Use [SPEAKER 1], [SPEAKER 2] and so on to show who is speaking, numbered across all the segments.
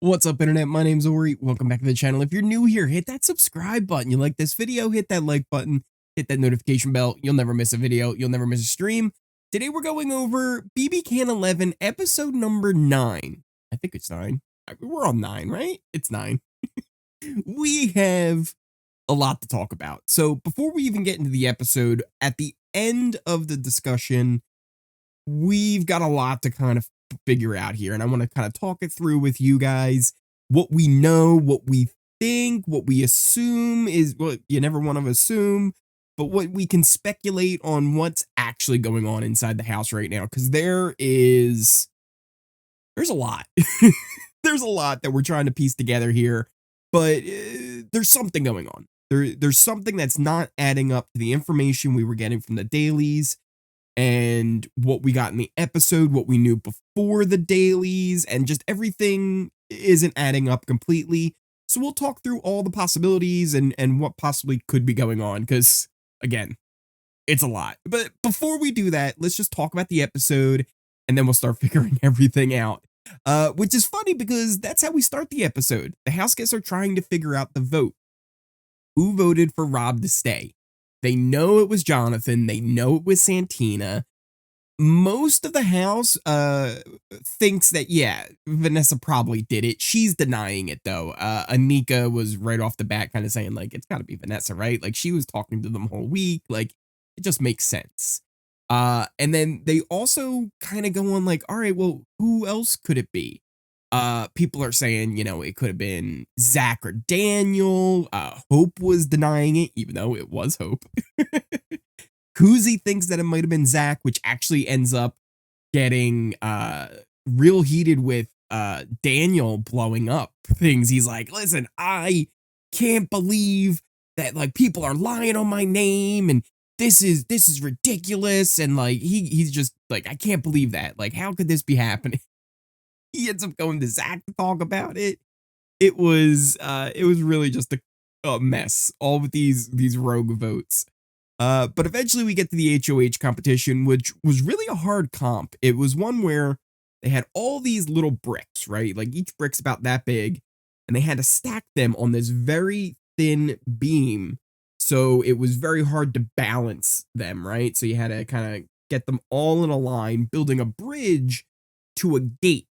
[SPEAKER 1] What's up, internet? My name's Ori. Welcome back to the channel. If you're new here, hit that subscribe button. You like this video, hit that like button, hit that notification bell. You'll never miss a video. You'll never miss a stream. Today we're going over BBCan11 episode number 9. I think it's 9. We're on 9, right? It's 9. We have a lot to talk about. So before we even get into the episode, at the end of the discussion, we've got a lot to kind of figure out here, and I want to kind of talk it through with you guys. What we know, what we think, what we assume is what you never want to assume, but what we can speculate on what's actually going on inside the house right now, because there's a lot. There's a lot that we're trying to piece together here, but there's something going on. There's something that's not adding up to the information we were getting from the dailies and what we got in the episode, what we knew before the dailies, and just everything isn't adding up completely. So we'll talk through all the possibilities and what possibly could be going on, because, again, it's a lot. But before we do that, let's just talk about the episode, and then we'll start figuring everything out. Which is funny, because that's how we start the episode. The house guests are trying to figure out the vote. Who voted for Rob to stay? They know it was Jonathan. They know it was Santina. Most of the house thinks that, yeah, Vanessa probably did it. She's denying it, though. Anika was right off the bat kind of saying, like, it's got to be Vanessa, right? Like, she was talking to them whole week. Like, it just makes sense. And then they also kind of go on, like, all right, well, who else could it be? People are saying, you know, it could have been Zach or Daniel. Hope was denying it, even though it was Hope. Kuzi thinks that it might have been Zach, which actually ends up getting real heated with Daniel blowing up things. He's like, listen, I can't believe that, like, people are lying on my name, and this is ridiculous. And like he's just like, I can't believe that. Like, how could this be happening? He ends up going to Zach to talk about it. It was really just a mess. All with these rogue votes. But eventually we get to the HOH competition, which was really a hard comp. It was one where they had all these little bricks, right? Like, each brick's about that big, and they had to stack them on this very thin beam. So it was very hard to balance them, right? So you had to kind of get them all in a line, building a bridge to a gate.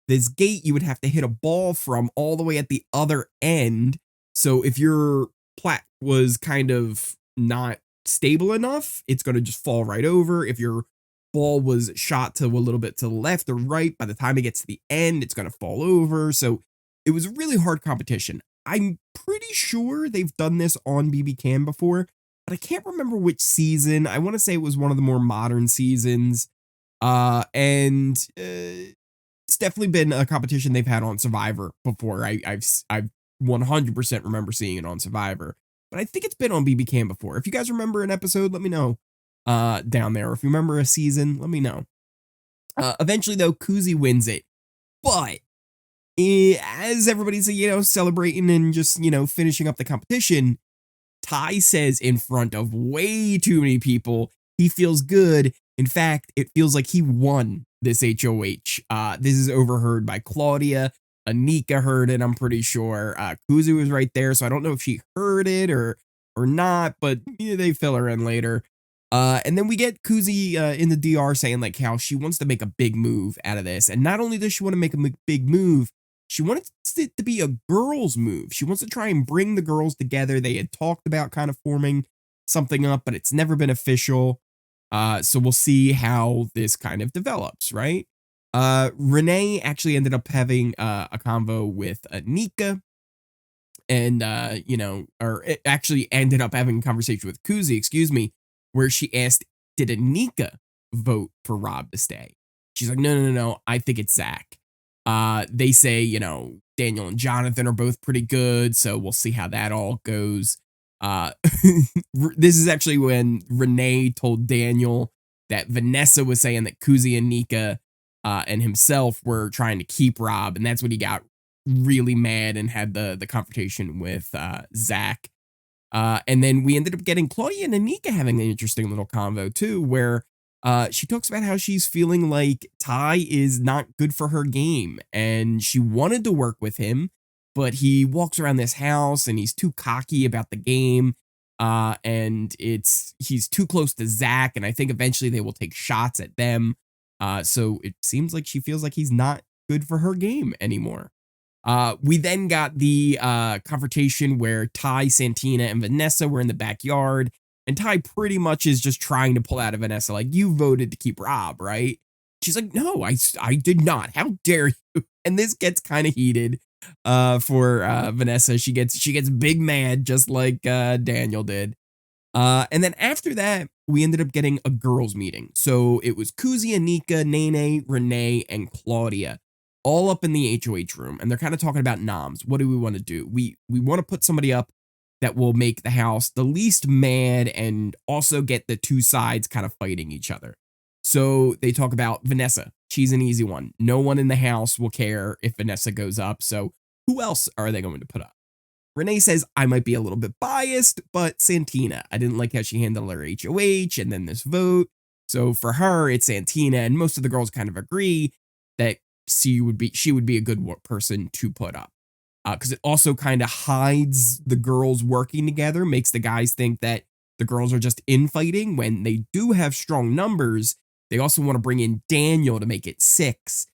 [SPEAKER 1] This gate you would have to hit a ball from all the way at the other end. So if your plat was kind of not stable enough, it's going to just fall right over. If your ball was shot to a little bit to the left or right, by the time it gets to the end, it's going to fall over. So it was a really hard competition. I'm pretty sure they've done this on BBCan before, but I can't remember which season. I want to say it was one of the more modern seasons. It's definitely been a competition they've had on Survivor before. I've 100% remember seeing it on Survivor, but I think it's been on BBCan before. If you guys remember an episode, let me know down there. Or if you remember a season, let me know. Eventually, though, Kuzi wins it, but as everybody's, you know, celebrating and just, you know, finishing up the competition, Ty says in front of way too many people he feels good. In fact, it feels like he won this HOH. This is overheard by Claudia. Anika heard it, I'm pretty sure. Kuzi was right there, so I don't know if she heard it or not, but yeah, they fill her in later. And then we get Kuzi in the DR saying, like, how she wants to make a big move out of this. And not only does she want to make a big move, she wants it to be a girls' move. She wants to try and bring the girls together. They had talked about kind of forming something up, but it's never been official. So we'll see how this kind of develops, right? Renee actually ended up having a convo with Anika, and you know, or it actually ended up having a conversation with Kuzi, excuse me, where she asked, did Anika vote for Rob to stay? She's like, no, I think it's Zach. They say, you know, Daniel and Jonathan are both pretty good, so we'll see how that all goes. This is actually when Renee told Daniel that Vanessa was saying that Kuzi and Nika and himself were trying to keep Rob, and that's when he got really mad and had the confrontation with Zach. And then we ended up getting Claudia and Anika having an interesting little convo too, where She talks about how she's feeling like Ty is not good for her game and she wanted to work with him, but he walks around this house and he's too cocky about the game. And he's too close to Zach, and I think eventually they will take shots at them. So it seems like she feels like he's not good for her game anymore. We then got the confrontation where Ty, Santina, and Vanessa were in the backyard, and Ty pretty much is just trying to pull out of Vanessa, like, you voted to keep Rob, right? She's like, no, I did not. How dare you? And this gets kind of heated for Vanessa. She gets big mad, just like Daniel did. And then after that, we ended up getting a girls' meeting. So it was Kuzi, Anika, Nene, Renee, and Claudia all up in the HOH room. And they're kind of talking about noms. What do we want to do? We want to put somebody up that will make the house the least mad and also get the two sides kind of fighting each other. So they talk about Vanessa. She's an easy one. No one in the house will care if Vanessa goes up. So who else are they going to put up? Renee says, I might be a little bit biased, but Santina. I didn't like how she handled her HOH and then this vote. So for her, it's Santina, and most of the girls kind of agree that she would be a good person to put up. Because it also kind of hides the girls working together, makes the guys think that the girls are just infighting when they do have strong numbers. They also want to bring in Daniel to make it 6.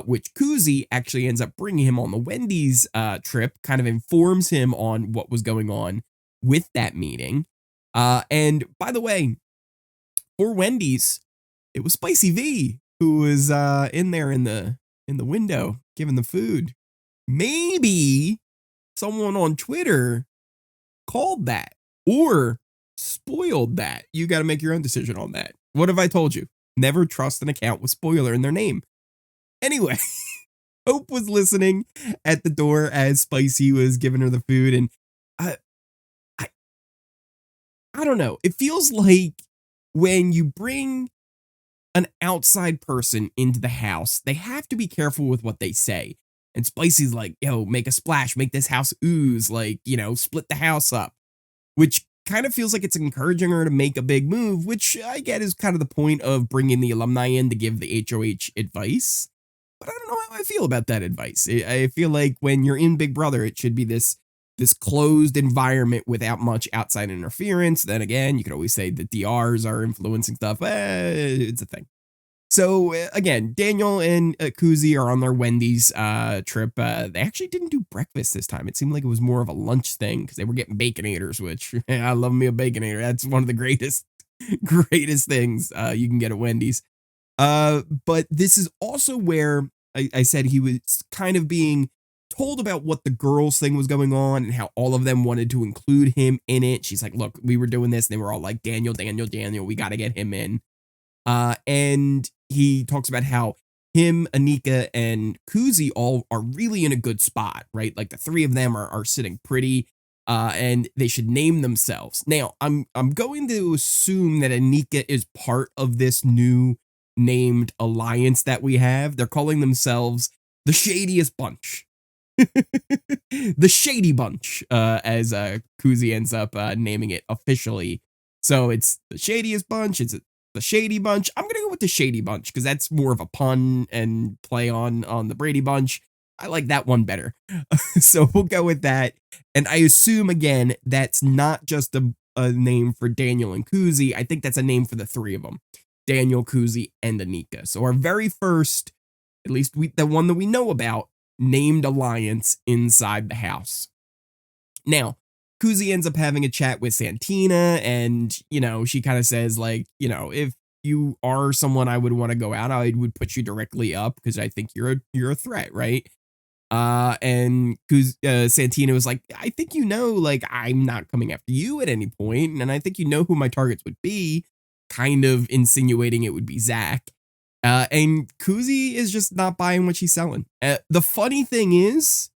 [SPEAKER 1] Which Kuzi actually ends up bringing him on the Wendy's trip, kind of informs him on what was going on with that meeting. And by the way, for Wendy's, it was Spicy V who was in there in the window giving the food. Maybe someone on Twitter called that or spoiled that. You got to make your own decision on that. What have I told you? Never trust an account with spoiler in their name. Anyway, Hope was listening at the door as Spicy was giving her the food, and I don't know. It feels like when you bring an outside person into the house, they have to be careful with what they say. And Spicy's like, yo, make a splash, make this house ooze, like, split the house up, which kind of feels like it's encouraging her to make a big move, which I get is kind of the point of bringing the alumni in to give the HOH advice. But I don't know how I feel about that advice. I feel like when you're in Big Brother, it should be this closed environment without much outside interference. Then again, you could always say the DRs are influencing stuff. It's a thing. So again, Daniel and Kuzi are on their Wendy's trip. They actually didn't do breakfast this time. It seemed like it was more of a lunch thing because they were getting Baconators, which I love me a Baconator. That's one of the greatest things you can get at Wendy's. But this is also where I said he was kind of being told about what the girls thing was going on and how all of them wanted to include him in it. She's like, look, we were doing this. And they were all like, Daniel, we got to get him in. And he talks about how him, Anika, and Kuzi all are really in a good spot, right? Like the three of them are sitting pretty, and they should name themselves. Now, I'm going to assume that Anika is part of this new named alliance that we have. They're calling themselves the Shadiest Bunch. The Shady Bunch, as Kuzi ends up naming it officially. So it's the Shadiest Bunch, it's the Shady Bunch. I'm gonna go with the Shady Bunch because that's more of a pun and play on the Brady Bunch. I like that one better. So we'll go with that. And I assume again that's not just a name for Daniel and Kuzi. I think that's a name for the three of them. Daniel, Kuzi, and Anika. So our very first, at least the one that we know about, named alliance inside the house. Now, Kuzi ends up having a chat with Santina, and, she kind of says, like, if you are someone I would want to go out, I would put you directly up because I think you're a threat, right? And Santina was like, I think like, I'm not coming after you at any point, and I think who my targets would be, kind of insinuating it would be Zach. And Kuzi is just not buying what she's selling. The funny thing is,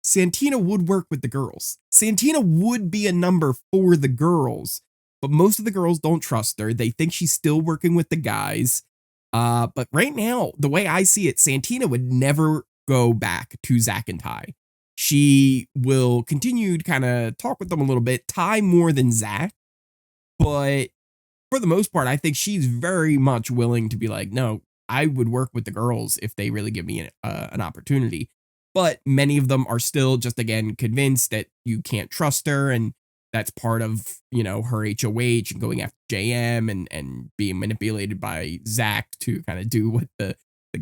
[SPEAKER 1] Santina would work with the girls. Santina would be a number for the girls, but most of the girls don't trust her. They think she's still working with the guys. But right now, the way I see it, Santina would never go back to Zach and Ty. She will continue to kind of talk with them a little bit, Ty more than Zach, but for the most part, I think she's very much willing to be like, no, I would work with the girls if they really give me an opportunity. But many of them are still just, again, convinced that you can't trust her. And that's part of, her HOH and going after JM and being manipulated by Zach to kind of do what the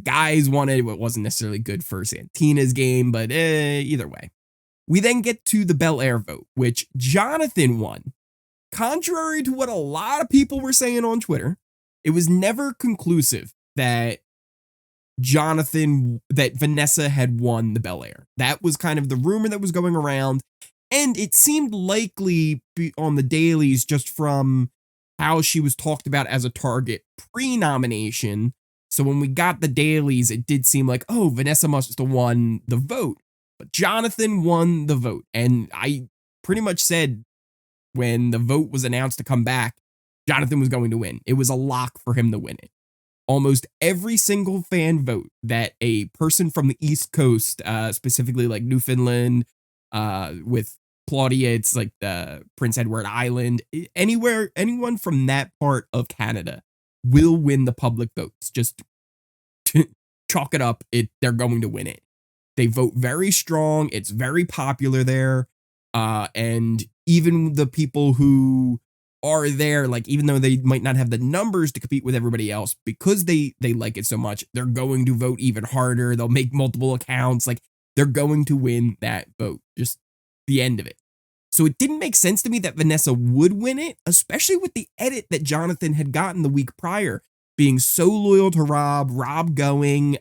[SPEAKER 1] guys wanted, what wasn't necessarily good for Santina's game. But either way, we then get to the Bel Air vote, which Jonathan won. Contrary to what a lot of people were saying on Twitter, it was never conclusive that Vanessa had won the Bel Air. That was kind of the rumor that was going around, and it seemed likely on the dailies just from how she was talked about as a target pre-nomination. So when we got the dailies, it did seem like, oh, Vanessa must have won the vote. But Jonathan won the vote, and I pretty much said when the vote was announced to come back, Jonathan was going to win. It was a lock for him to win it. Almost every single fan vote that a person from the East Coast, specifically like Newfoundland, with Claudia, it's like the Prince Edward Island, anyone from that part of Canada will win the public votes. Just chalk it up. They're going to win it. They vote very strong. It's very popular there. And even the people who are there, like, even though they might not have the numbers to compete with everybody else, because they like it so much, they're going to vote even harder. They'll make multiple accounts. Like, they're going to win that vote. Just the end of it. So it didn't make sense to me that Vanessa would win it, especially with the edit that Jonathan had gotten the week prior, being so loyal to Rob going,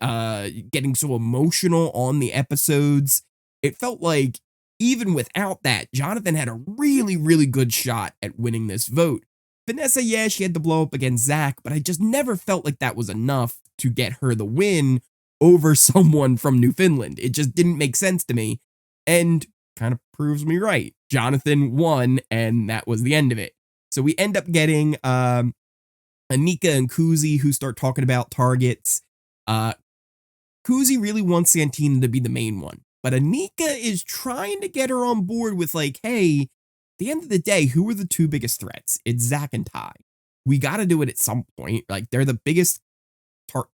[SPEAKER 1] getting so emotional on the episodes. It felt like even without that, Jonathan had a really, really good shot at winning this vote. Vanessa, yeah, she had to blow up against Zach, but I just never felt like that was enough to get her the win over someone from Newfoundland. It just didn't make sense to me, and kind of proves me right. Jonathan won, and that was the end of it. So we end up getting Anika and Kuzi, who start talking about targets. Kuzi really wants Santina to be the main one, but Anika is trying to get her on board with like, hey, at the end of the day, who are the two biggest threats? It's Zach and Ty. We got to do it at some point. Like, they're the biggest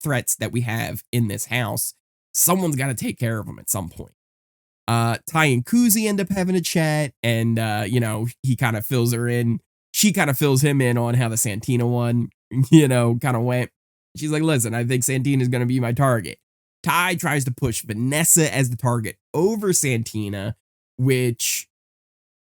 [SPEAKER 1] threats that we have in this house. Someone's got to take care of them at some point. Ty and Kuzi end up having a chat, and he kind of fills her in. She kind of fills him in on how the Santina one, kind of went. She's like, listen, I think Santina's going to be my target. Ty tries to push Vanessa as the target over Santina, which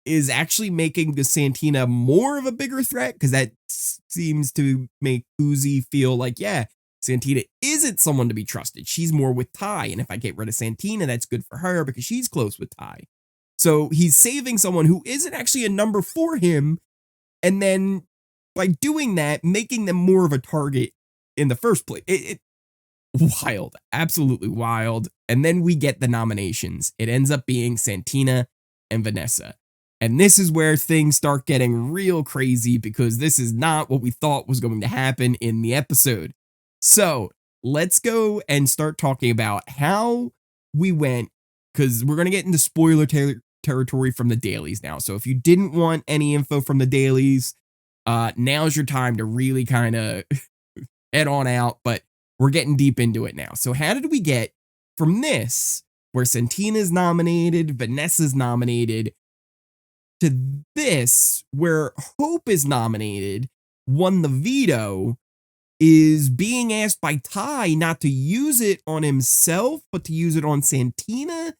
[SPEAKER 1] is actually making the Santina more of a bigger threat, because that seems to make Kuzi feel like, yeah, Santina isn't someone to be trusted. She's more with Ty, and if I get rid of Santina, that's good for her because she's close with Ty. So he's saving someone who isn't actually a number for him, and then by doing that, making them more of a target in the first place. Wild, absolutely wild. And then we get the nominations. It ends up being Santina and Vanessa. And this is where things start getting real crazy, because this is not what we thought was going to happen in the episode. So let's go and start talking about how we went, because we're going to get into spoiler territory from the dailies now. So if you didn't want any info from the dailies, now's your time to really kind of head on out. But we're getting deep into it now. So how did we get from this, where Santina's nominated, Vanessa's nominated, to this, where Hope is nominated, won the veto, is being asked by Ty not to use it on himself, but to use it on Santina,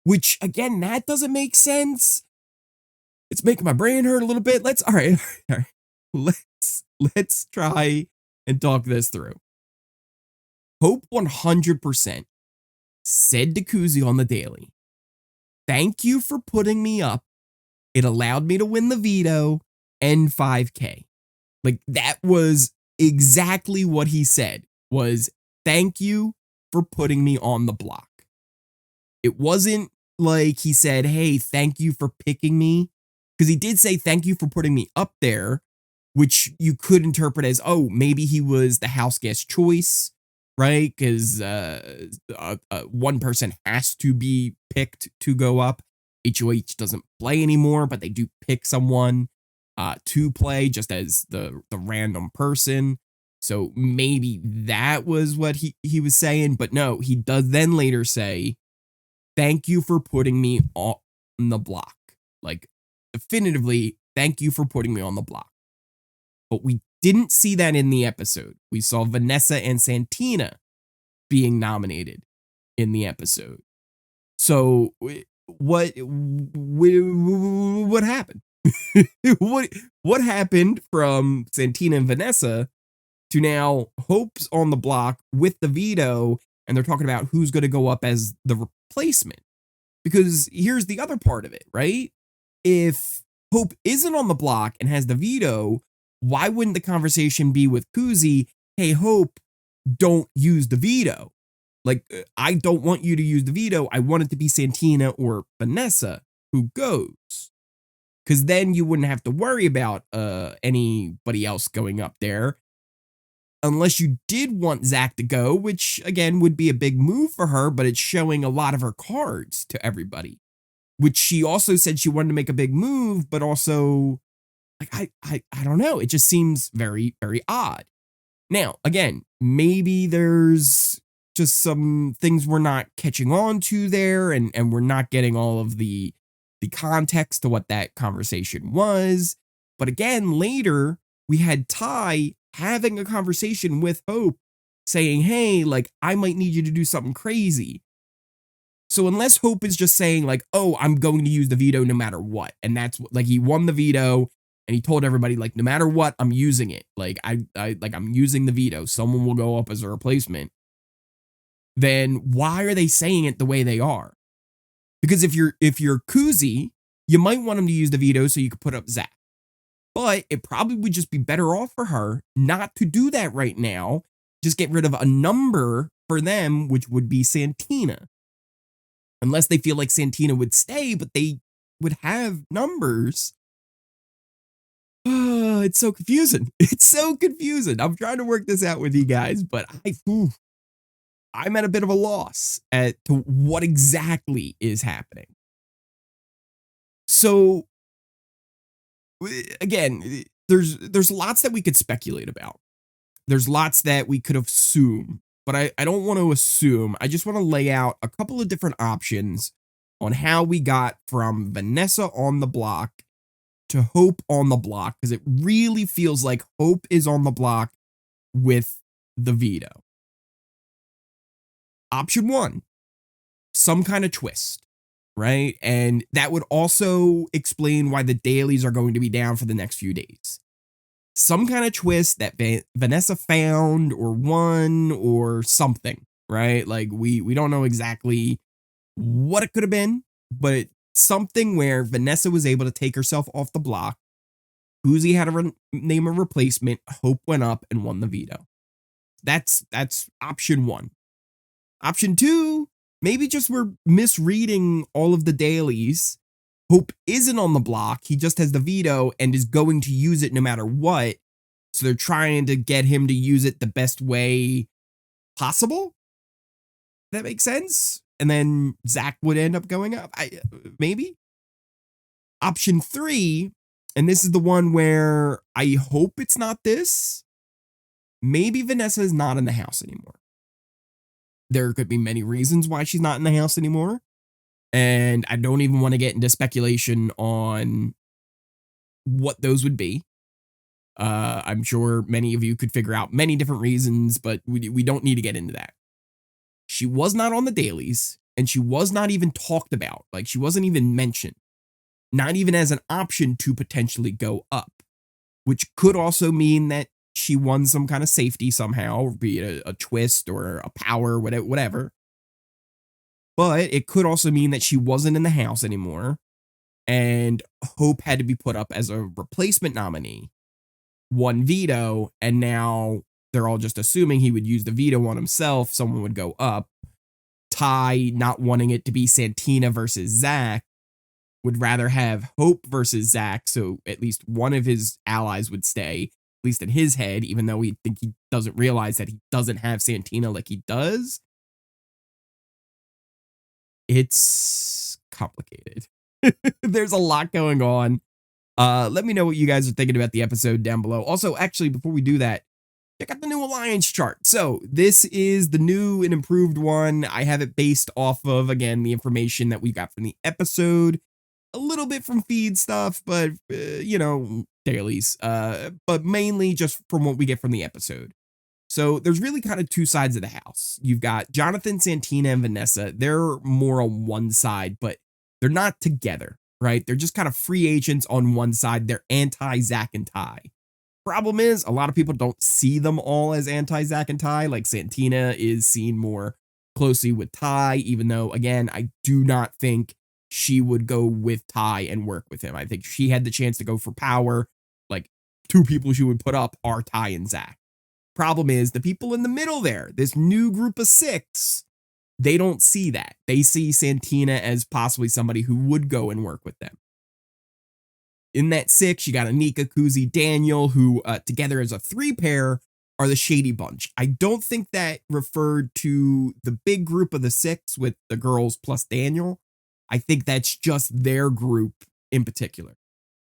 [SPEAKER 1] which, again, that doesn't make sense. It's making my brain hurt a little bit. All right. Let's try and talk this through. Hope 100% said to Kuzi on the daily, thank you for putting me up. It allowed me to win the veto and 5K. Like, that was exactly what he said, was thank you for putting me on the block. It wasn't like he said, hey, thank you for picking me, because he did say thank you for putting me up there, which you could interpret as, oh, maybe he was the house guest choice, right? Because one person has to be picked to go up. HOH doesn't play anymore, but they do pick someone. to play just as the random person. So maybe that was what he was saying, but no, he does then later say, "Thank you for putting me on the block." Like, definitively, thank you for putting me on the block. But we didn't see that in the episode. We saw Vanessa and Santina being nominated in the episode. So what happened? what happened from Santina and Vanessa to now Hope's on the block with the veto, and they're talking about who's going to go up as the replacement? Because here's the other part of it, right? If Hope isn't on the block and has the veto, why wouldn't the conversation be with Kuzi, "Hey, Hope, don't use the veto. Like, I don't want you to use the veto. I want it to be Santina or Vanessa who goes." Because then you wouldn't have to worry about anybody else going up there. Unless you did want Zach to go, which, again, would be a big move for her, but it's showing a lot of her cards to everybody. Which she also said she wanted to make a big move, but also, like, I don't know. It just seems very, very odd. Now, again, maybe there's just some things we're not catching on to there, and we're not getting all of the context to what that conversation was. But again, later, we had Ty having a conversation with Hope saying, "Hey, like, I might need you to do something crazy." So unless Hope is just saying, like, "Oh, I'm going to use the veto no matter what," and that's what, like, he won the veto and he told everybody, like, "No matter what, I'm using it. Like, I'm using the veto. Someone will go up as a replacement." Then why are they saying it the way they are? Because if you're Kuzi, you might want him to use the veto so you could put up Zach. But it probably would just be better off for her not to do that right now. Just get rid of a number for them, which would be Santina. Unless they feel like Santina would stay, but they would have numbers. It's so confusing. It's so confusing. I'm trying to work this out with you guys, but I'm at a bit of a loss as to what exactly is happening. So, again, there's lots that we could speculate about. There's lots that we could assume, but I don't want to assume. I just want to lay out a couple of different options on how we got from Vanessa on the block to Hope on the block, because it really feels like Hope is on the block with the veto. Option one, some kind of twist, right? And that would also explain why the dailies are going to be down for the next few days. Some kind of twist that Vanessa found or won or something, right? Like, we don't know exactly what it could have been, but something where Vanessa was able to take herself off the block. Uzi had to name a replacement. Hope went up and won the veto. That's option one. Option two, maybe just we're misreading all of the dailies. Hope isn't on the block. He just has the veto and is going to use it no matter what. So they're trying to get him to use it the best way possible. That makes sense. And then Zach would end up going up. Maybe. Option three, and this is the one where I hope it's not this. Maybe Vanessa is not in the house anymore. There could be many reasons why she's not in the house anymore. And I don't even want to get into speculation on what those would be. I'm sure many of you could figure out many different reasons, but we don't need to get into that. She was not on the dailies, and she was not even talked about. Like, she wasn't even mentioned. Not even as an option to potentially go up, which could also mean that she won some kind of safety somehow, be it a twist or a power, whatever. But it could also mean that she wasn't in the house anymore, and Hope had to be put up as a replacement nominee. One veto, and now they're all just assuming he would use the veto on himself. Someone would go up. Ty, not wanting it to be Santina versus Zach, would rather have Hope versus Zach, so at least one of his allies would stay, at least in his head, even though we think he doesn't realize that he doesn't have Santina like he does. It's complicated. There's a lot going on. Let me know what you guys are thinking about the episode down below. Also, actually, before we do that, check out the new alliance chart. So this is the new and improved one. I have it based off of, again, the information that we got from the episode, a little bit from feed stuff, but, dailies, but mainly just from what we get from the episode. So there's really kind of two sides of the house. You've got Jonathan, Santina, and Vanessa. They're more on one side, but they're not together, right? They're just kind of free agents on one side. They're anti-Zach and Ty. Problem is, a lot of people don't see them all as anti-Zach and Ty. Like Santina is seen more closely with Ty, even though, again, I do not think she would go with Ty and work with him. I think she had the chance to go for power. Like, two people she would put up are Ty and Zach. Problem is, the people in the middle there, this new group of 6, they don't see that. They see Santina as possibly somebody who would go and work with them. In that 6, you got Anika, Kuzi, Daniel, who together as a 3-pair are the shady bunch. I don't think that referred to the big group of the 6 with the girls plus Daniel. I think that's just their group in particular.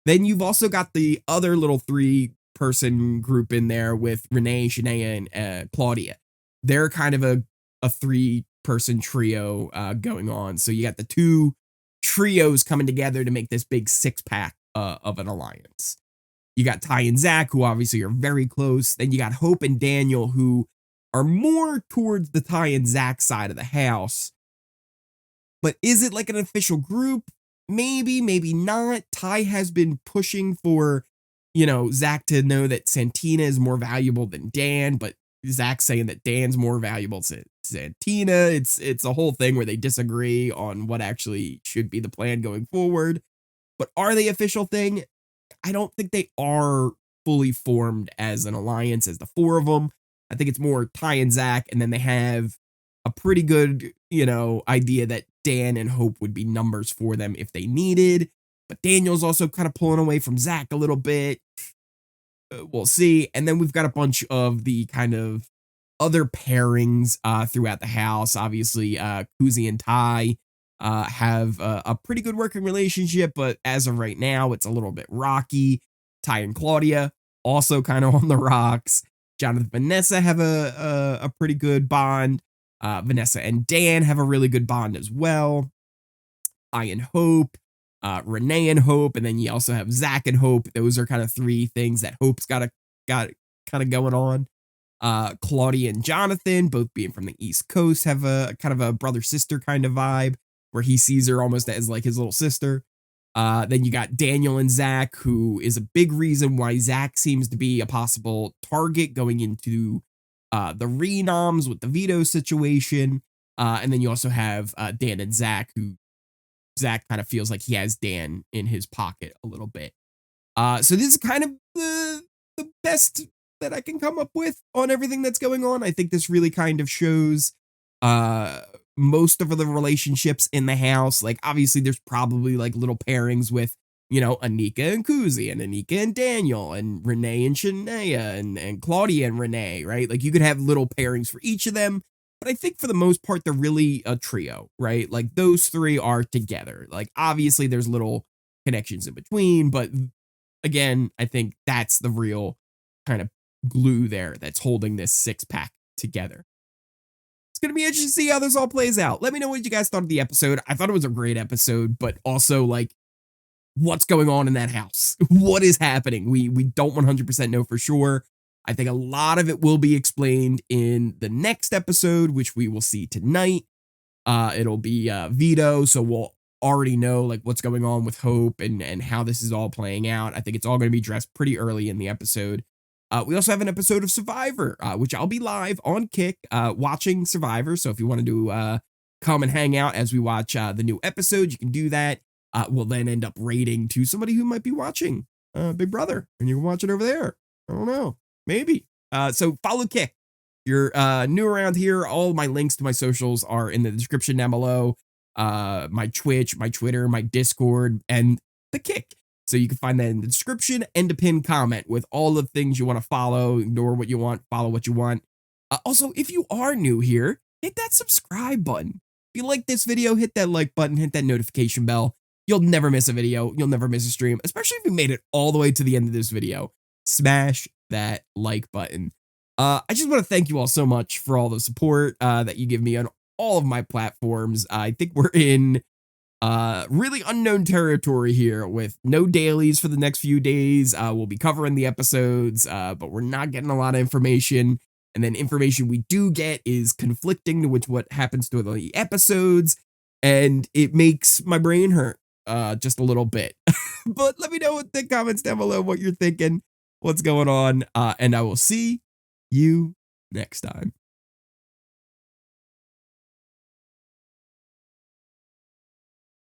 [SPEAKER 1] Then you've also got the other little 3-person group in there with Renee, Shania, and Claudia. They're kind of a 3-person trio going on. So you got the 2 trios coming together to make this big 6-pack of an alliance. You got Ty and Zach, who obviously are very close. Then you got Hope and Daniel, who are more towards the Ty and Zach side of the house. But is it like an official group? Maybe, maybe not. Ty has been pushing for, Zach to know that Santina is more valuable than Dan, but Zach's saying that Dan's more valuable to Santina. It's a whole thing where they disagree on what actually should be the plan going forward. But are they official thing? I don't think they are fully formed as an alliance as the 4 of them. I think it's more Ty and Zach, and then they have a pretty good, idea that Dan and Hope would be numbers for them if they needed. But Daniel's also kind of pulling away from Zach a little bit. We'll see. And then we've got a bunch of the kind of other pairings throughout the house. Obviously, Kuzi and Ty have a pretty good working relationship, but as of right now, it's a little bit rocky. Ty and Claudia also kind of on the rocks. Jonathan and Vanessa have a pretty good bond. Vanessa and Dan have a really good bond as well. I and Hope, Renee and Hope, and then you also have Zach and Hope. Those are kind of 3 things that Hope's got kind of going on. Claudia and Jonathan, both being from the East Coast, have a kind of a brother-sister kind of vibe, where he sees her almost as like his little sister. Then you got Daniel and Zach, who is a big reason why Zach seems to be a possible target going into the renoms with the veto situation. And then you also have Dan and Zach, who Zach kind of feels like he has Dan in his pocket a little bit. So this is kind of the best that I can come up with on everything that's going on. I think this really kind of shows most of the relationships in the house. Like, obviously, there's probably like little pairings with, Anika and Kuzi, and Anika and Daniel, and Renee and Shania, and Claudia and Renee, right? Like, you could have little pairings for each of them. But I think for the most part, they're really a trio, right? Like, those 3 are together. Like, obviously, there's little connections in between, but again, I think that's the real kind of glue there that's holding this 6-pack together. It's going to be interesting to see how this all plays out. Let me know what you guys thought of the episode. I thought it was a great episode, but also, like, what's going on in that house? What is happening? We don't 100% know for sure. I think a lot of it will be explained in the next episode, which we will see tonight. It'll be veto, so we'll already know like what's going on with Hope and how this is all playing out. I think it's all going to be addressed pretty early in the episode. We also have an episode of Survivor, which I'll be live on Kick watching Survivor. So if you want to come and hang out as we watch the new episode, you can do that. We'll then end up rating to somebody who might be watching Big Brother, and you can watch it over there. I don't know. Maybe. So follow Kick. If you're new around here, all my links to my socials are in the description down below. My Twitch, my Twitter, my Discord, and the Kick. So you can find that in the description and a pinned comment with all the things you want to follow. Ignore what you want, follow what you want. Also, if you are new here, hit that subscribe button. If you like this video, hit that like button, hit that notification bell. you'll never miss a video. You'll never miss a stream, especially if you made it all the way to the end of this video. Smash that like button. I just want to thank you all so much for all the support that you give me on all of my platforms. I think we're in really unknown territory here with no dailies for the next few days. We'll be covering the episodes, but we're not getting a lot of information. And then information we do get is conflicting to what happens to the episodes. And it makes my brain hurt just a little bit. But let me know in the comments down below what you're thinking, what's going on. And I will see you next time.